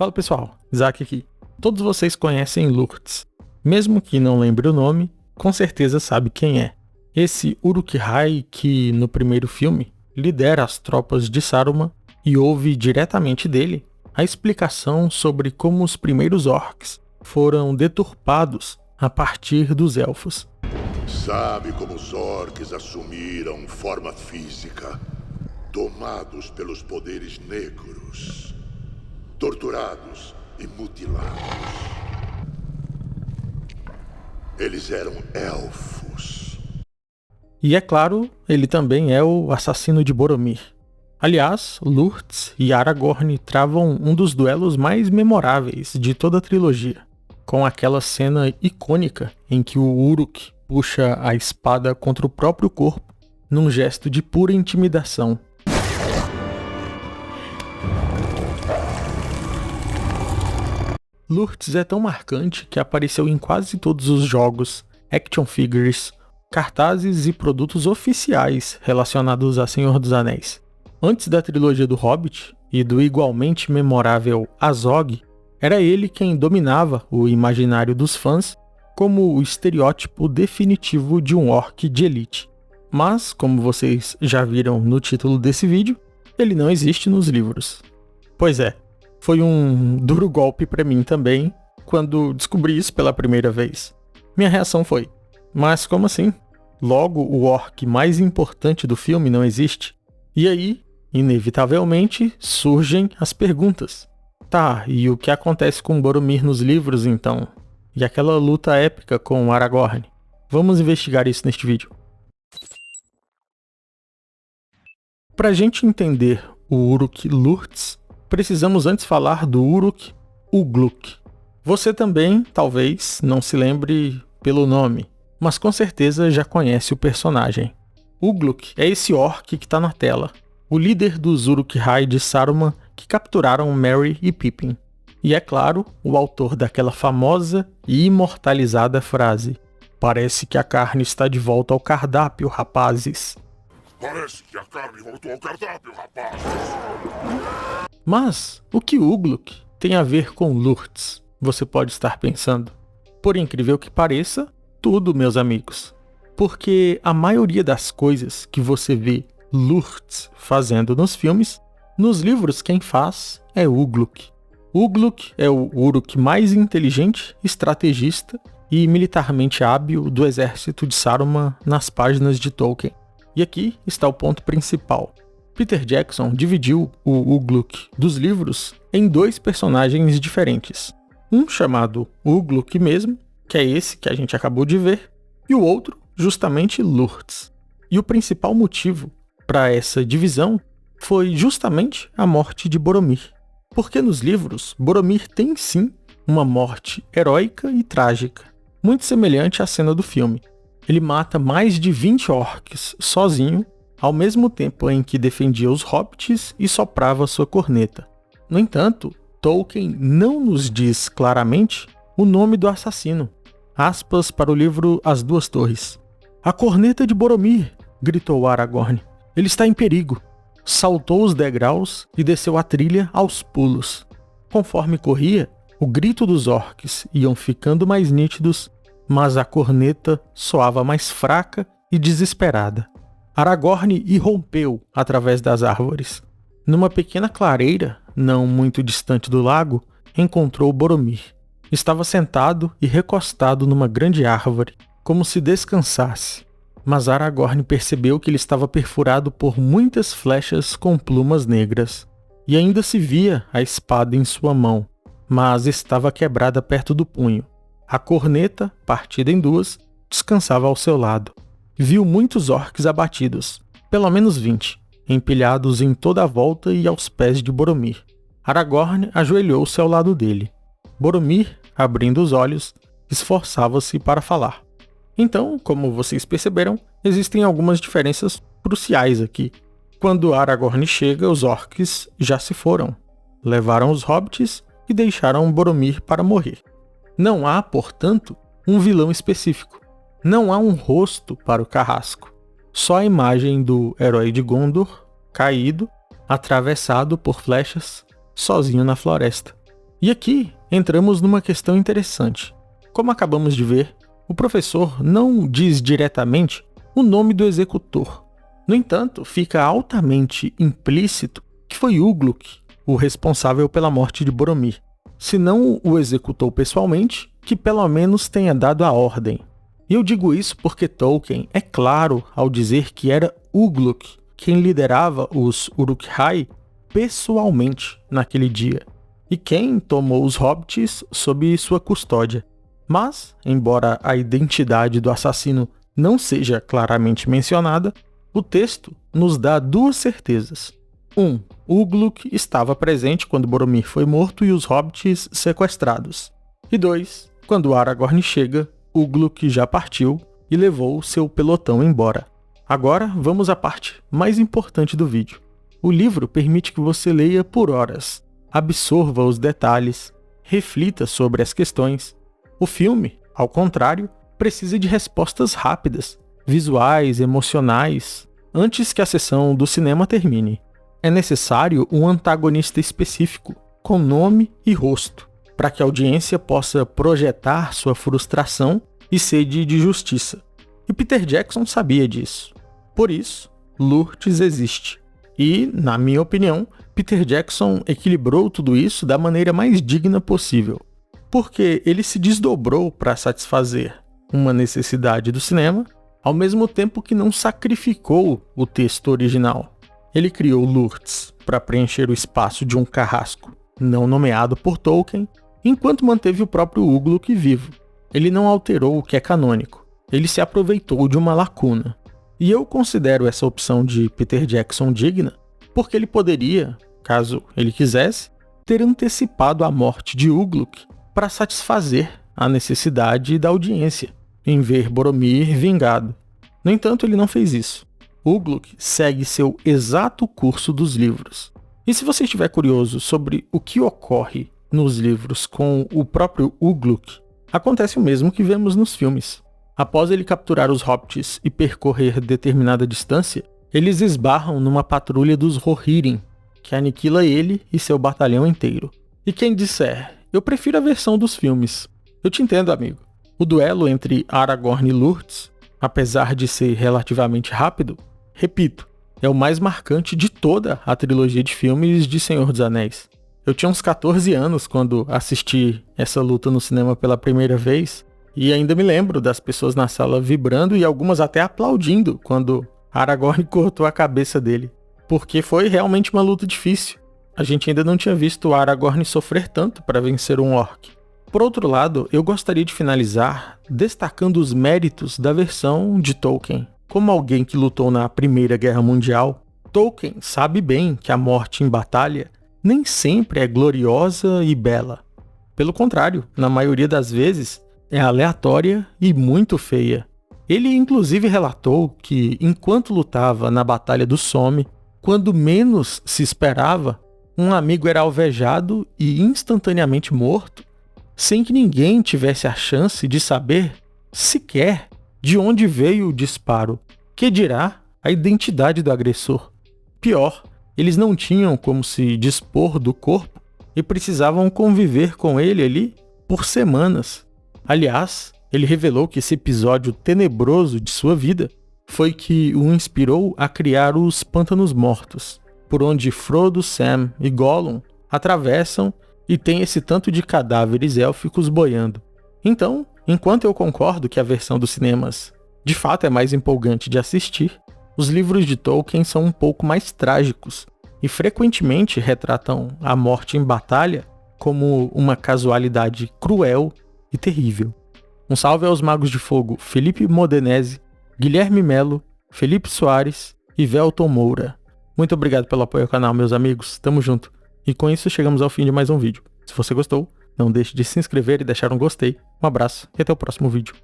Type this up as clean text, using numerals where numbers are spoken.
Fala pessoal, Isaac aqui. Todos vocês conhecem Lurtz. Mesmo que não lembre o nome, com certeza sabe quem é. Esse Uruk-hai que, no primeiro filme, lidera as tropas de Saruman e ouve diretamente dele a explicação sobre como os primeiros orcs foram deturpados a partir dos elfos. Sabe como os orcs assumiram forma física, tomados pelos poderes negros, torturados e mutilados. Eles eram elfos. E é claro, ele também é o assassino de Boromir. Aliás, Lurtz e Aragorn travam um dos duelos mais memoráveis de toda a trilogia, com aquela cena icônica em que o Uruk puxa a espada contra o próprio corpo num gesto de pura intimidação. Lurtz é tão marcante que apareceu em quase todos os jogos, action figures, cartazes e produtos oficiais relacionados a Senhor dos Anéis. Antes da trilogia do Hobbit e do igualmente memorável Azog, era ele quem dominava o imaginário dos fãs como o estereótipo definitivo de um orc de elite. Mas, como vocês já viram no título desse vídeo, ele não existe nos livros. Pois é, foi um duro golpe pra mim também quando descobri isso pela primeira vez. Minha reação foi: mas como assim? Logo o orc mais importante do filme não existe? E aí, inevitavelmente, surgem as perguntas. Tá, e o que acontece com Boromir nos livros então? E aquela luta épica com Aragorn? Vamos investigar isso neste vídeo. Pra gente entender o Uruk Lurtz, precisamos antes falar do Uruk Ugluk. Você também, talvez, não se lembre pelo nome, mas com certeza já conhece o personagem. Ugluk é esse orc que está na tela, o líder dos Uruk-hai de Saruman que capturaram Merry e Pippin. E é claro, o autor daquela famosa e imortalizada frase: "Parece que a carne está de volta ao cardápio, rapazes." Parece que a carne voltou ao cardápio, rapazes. Mas o que Ugluk tem a ver com Lurtz? Você pode estar pensando. Por incrível que pareça, tudo, meus amigos. Porque a maioria das coisas que você vê Lurtz fazendo nos filmes, nos livros quem faz é Ugluk. Ugluk é o Uruk mais inteligente, estrategista e militarmente hábil do exército de Saruman nas páginas de Tolkien. E aqui está o ponto principal. Peter Jackson dividiu o Ugluk dos livros em dois personagens diferentes. Um chamado Ugluk mesmo, que é esse que a gente acabou de ver, e o outro justamente Lurtz. E o principal motivo para essa divisão foi justamente a morte de Boromir. Porque nos livros, Boromir tem sim uma morte heróica e trágica, muito semelhante à cena do filme. Ele mata mais de 20 orcs sozinho, ao mesmo tempo em que defendia os hobbits e soprava sua corneta. No entanto, Tolkien não nos diz claramente o nome do assassino. Aspas para o livro As Duas Torres. "A corneta de Boromir!" gritou Aragorn. "Ele está em perigo." Saltou os degraus e desceu a trilha aos pulos. Conforme corria, o grito dos orcs iam ficando mais nítidos, mas a corneta soava mais fraca e desesperada. Aragorn irrompeu através das árvores. Numa pequena clareira, não muito distante do lago, encontrou Boromir. Estava sentado e recostado numa grande árvore, como se descansasse. Mas Aragorn percebeu que ele estava perfurado por muitas flechas com plumas negras. E ainda se via a espada em sua mão, mas estava quebrada perto do punho. A corneta, partida em duas, descansava ao seu lado. Viu muitos orcs abatidos, pelo menos 20, empilhados em toda a volta e aos pés de Boromir. Aragorn ajoelhou-se ao lado dele. Boromir, abrindo os olhos, esforçava-se para falar. Então, como vocês perceberam, existem algumas diferenças cruciais aqui. Quando Aragorn chega, os orcs já se foram. Levaram os hobbits e deixaram Boromir para morrer. Não há, portanto, um vilão específico. Não há um rosto para o carrasco. Só a imagem do herói de Gondor, caído, atravessado por flechas, sozinho na floresta. E aqui entramos numa questão interessante. Como acabamos de ver, o professor não diz diretamente o nome do executor. No entanto, fica altamente implícito que foi Ugluk o responsável pela morte de Boromir. Se não o executou pessoalmente, que pelo menos tenha dado a ordem. E eu digo isso porque Tolkien é claro ao dizer que era Ugluk quem liderava os Uruk-hai pessoalmente naquele dia, e quem tomou os hobbits sob sua custódia. Mas, embora a identidade do assassino não seja claramente mencionada, o texto nos dá duas certezas. 1. Ugluk estava presente quando Boromir foi morto e os hobbits sequestrados. E 2. Quando Aragorn chega, Ugluk já partiu e levou seu pelotão embora. Agora vamos à parte mais importante do vídeo. O livro permite que você leia por horas, absorva os detalhes, reflita sobre as questões. O filme, ao contrário, precisa de respostas rápidas, visuais, emocionais, antes que a sessão do cinema termine. É necessário um antagonista específico, com nome e rosto, para que a audiência possa projetar sua frustração e sede de justiça. E Peter Jackson sabia disso. Por isso, Lurtz existe. E, na minha opinião, Peter Jackson equilibrou tudo isso da maneira mais digna possível, porque ele se desdobrou para satisfazer uma necessidade do cinema, ao mesmo tempo que não sacrificou o texto original. Ele criou Lurtz para preencher o espaço de um carrasco não nomeado por Tolkien, enquanto manteve o próprio Ugluk vivo. Ele não alterou o que é canônico, ele se aproveitou de uma lacuna. E eu considero essa opção de Peter Jackson digna, porque ele poderia, caso ele quisesse, ter antecipado a morte de Ugluk para satisfazer a necessidade da audiência, em ver Boromir vingado. No entanto, ele não fez isso. Ugluk segue seu exato curso dos livros. E se você estiver curioso sobre o que ocorre nos livros com o próprio Ugluk, acontece o mesmo que vemos nos filmes. Após ele capturar os hobbits e percorrer determinada distância, eles esbarram numa patrulha dos Rohirrim, que aniquila ele e seu batalhão inteiro. E quem disser, eu prefiro a versão dos filmes, eu te entendo, amigo. O duelo entre Aragorn e Lurtz, apesar de ser relativamente rápido, repito, é o mais marcante de toda a trilogia de filmes de Senhor dos Anéis. Eu tinha uns 14 anos quando assisti essa luta no cinema pela primeira vez, e ainda me lembro das pessoas na sala vibrando e algumas até aplaudindo quando Aragorn cortou a cabeça dele, porque foi realmente uma luta difícil. A gente ainda não tinha visto Aragorn sofrer tanto para vencer um orc. Por outro lado, eu gostaria de finalizar destacando os méritos da versão de Tolkien. Como alguém que lutou na Primeira Guerra Mundial, Tolkien sabe bem que a morte em batalha nem sempre é gloriosa e bela. Pelo contrário, na maioria das vezes, é aleatória e muito feia. Ele inclusive relatou que, enquanto lutava na Batalha do Somme, quando menos se esperava, um amigo era alvejado e instantaneamente morto, sem que ninguém tivesse a chance de saber, sequer, de onde veio o disparo, que dirá a identidade do agressor. Pior, eles não tinham como se dispor do corpo e precisavam conviver com ele ali por semanas. Aliás, ele revelou que esse episódio tenebroso de sua vida foi que o inspirou a criar os Pântanos Mortos, por onde Frodo, Sam e Gollum atravessam e tem esse tanto de cadáveres élficos boiando. Então, enquanto eu concordo que a versão dos cinemas de fato é mais empolgante de assistir, os livros de Tolkien são um pouco mais trágicos e frequentemente retratam a morte em batalha como uma casualidade cruel e terrível. Um salve aos magos de fogo Felipe Modenese, Guilherme Melo, Felipe Soares e Velton Moura. Muito obrigado pelo apoio ao canal, meus amigos. Tamo junto. E com isso chegamos ao fim de mais um vídeo. Se você gostou, não deixe de se inscrever e deixar um gostei. Um abraço e até o próximo vídeo.